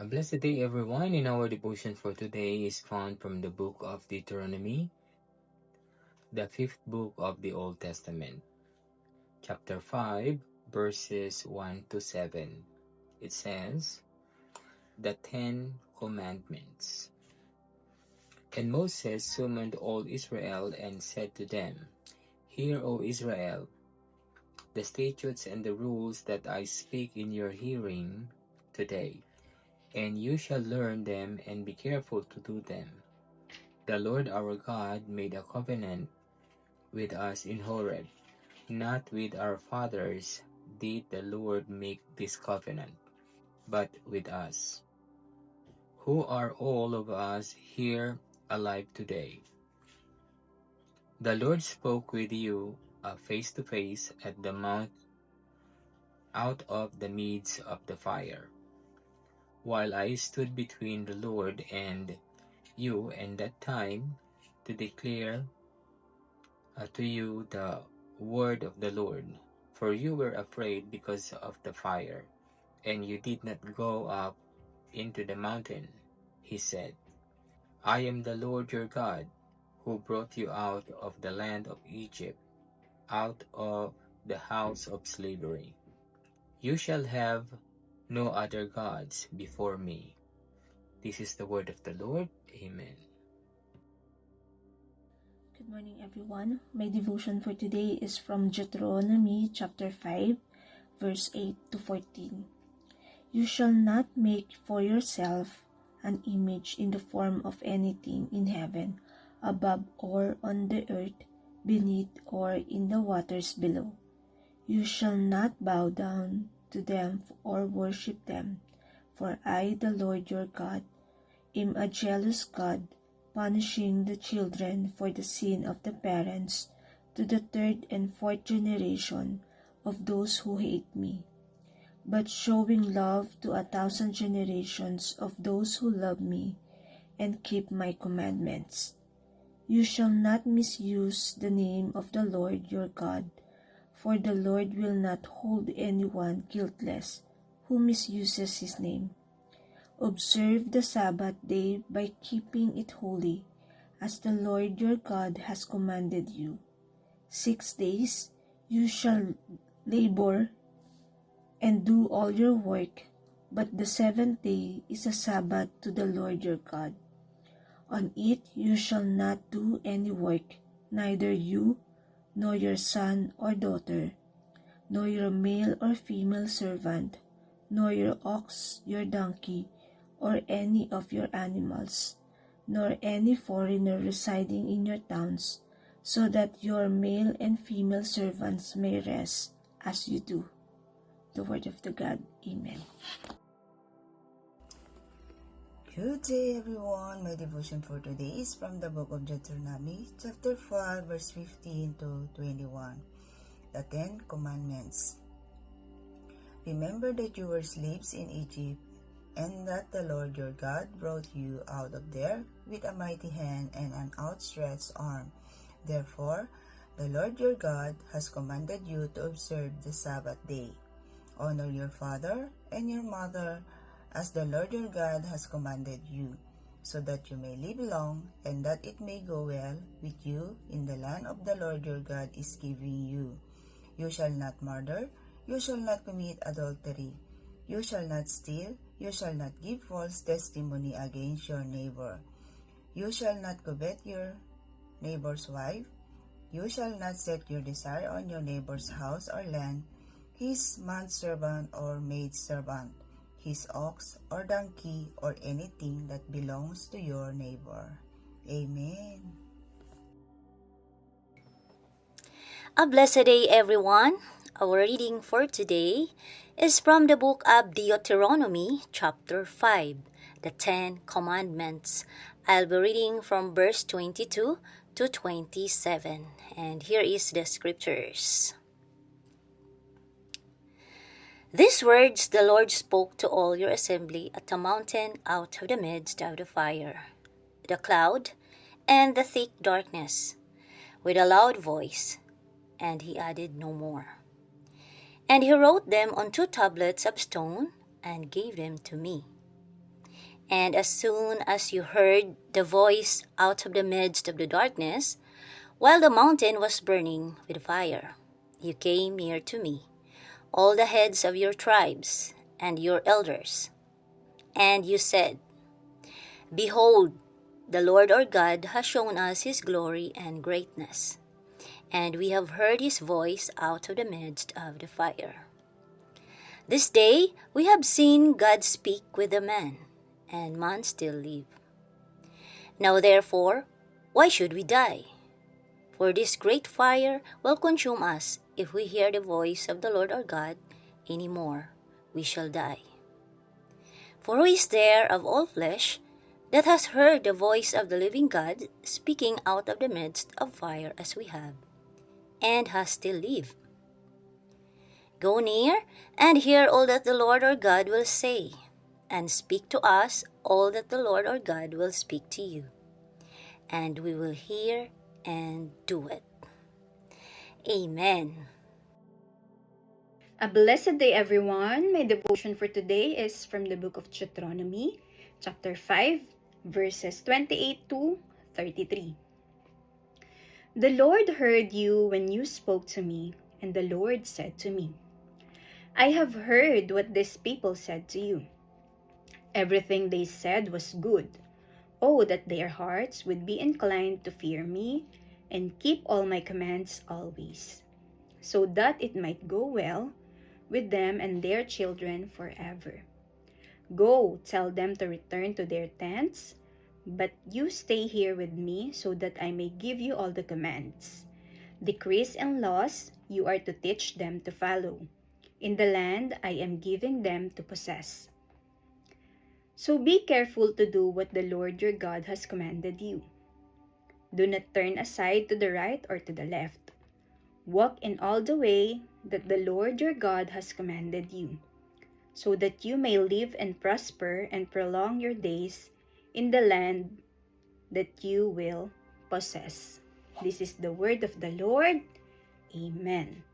Blessed day, everyone. In our devotion for today is found from the book of Deuteronomy, the fifth book of the Old Testament, chapter 5, verses 1 to 7. It says, The Ten Commandments. And Moses summoned all Israel and said to them, Hear, O Israel, the statutes and the rules that I speak in your hearing today, and you shall learn them and be careful to do them. The Lord our God made a covenant with us in Horeb. Not with our fathers did the Lord make this covenant, but with us, who are all of us here alive today. The Lord spoke with you face to face at the mount out of the midst of the fire, while I stood between the Lord and you in that time to declare to you the word of the Lord. For you were afraid because of the fire, and you did not go up into the mountain. He said, I am the Lord your God, who brought you out of the land of Egypt, out of the house of slavery. You shall have no other gods before me. This is the word of the Lord. Amen. Good morning, everyone. My devotion for today is from Deuteronomy chapter 5, verse 8 to 14. You shall not make for yourself an image in the form of anything in heaven, above or on the earth, beneath or in the waters below. You shall not bow down to them or worship them, for I, the Lord your God, am a jealous God, punishing the children for the sin of the parents to the third and fourth generation of those who hate me, but showing love to 1,000 generations of those who love me and keep my commandments. You shall not misuse the name of the Lord your God, for the Lord will not hold anyone guiltless who misuses his name. Observe the Sabbath day by keeping it holy, as the Lord your God has commanded you. 6 days you shall labor and do all your work, but the seventh day is a Sabbath to the Lord your God. On it you shall not do any work, neither you, nor your son or daughter, nor your male or female servant, nor your ox, your donkey, or any of your animals, nor any foreigner residing in your towns, so that your male and female servants may rest as you do. The word of the God. Amen. Good day, everyone. My devotion for today is from the book of Deuteronomy, chapter 5, verse 15 to 21. The Ten Commandments. Remember that you were slaves in Egypt, and that the Lord your God brought you out of there with a mighty hand and an outstretched arm. Therefore, the Lord your God has commanded you to observe the Sabbath day. Honor your father and your mother, as the Lord your God has commanded you, so that you may live long, and that it may go well with you in the land of the Lord your God is giving you. You shall not murder, you shall not commit adultery, you shall not steal, you shall not give false testimony against your neighbor. You shall not covet your neighbor's wife. You shall not set your desire on your neighbor's house or land, his manservant or maidservant, his ox or donkey, or anything that belongs to your neighbor. Amen. A blessed day, everyone. Our reading for today is from the book of Deuteronomy, chapter 5, the Ten Commandments. I'll be reading from verse 22 to 27, and here is the scriptures. These words the Lord spoke to all your assembly at the mountain out of the midst of the fire, the cloud, and the thick darkness, with a loud voice, and he added no more. And he wrote them on 2 tablets of stone and gave them to me. And as soon as you heard the voice out of the midst of the darkness, while the mountain was burning with fire, you came near to me, all the heads of your tribes and your elders. And you said, Behold, the Lord our God has shown us his glory and greatness, and we have heard his voice out of the midst of the fire. This day we have seen God speak with a man, and man still live. Now therefore, why should we die? For this great fire will consume us if we hear the voice of the Lord our God any more. We shall die. For who is there of all flesh that has heard the voice of the living God speaking out of the midst of fire as we have, and has still lived? Go near and hear all that the Lord our God will say, and speak to us all that the Lord our God will speak to you, and we will hear and do it. Amen. A blessed day, everyone. My devotion for today is from the book of Deuteronomy, chapter 5, verses 28 to 33. The Lord heard you when you spoke to me, and the Lord said to me, I have heard what this people said to you. Everything they said was good. Oh, that their hearts would be inclined to fear me and keep all my commands always, so that it might go well with them and their children forever. Go, tell them to return to their tents, but you stay here with me so that I may give you all the commands, decrees and laws you are to teach them to follow, in the land I am giving them to possess. So be careful to do what the Lord your God has commanded you. Do not turn aside to the right or to the left. Walk in all the way that the Lord your God has commanded you, so that you may live and prosper and prolong your days in the land that you will possess. This is the word of the Lord. Amen.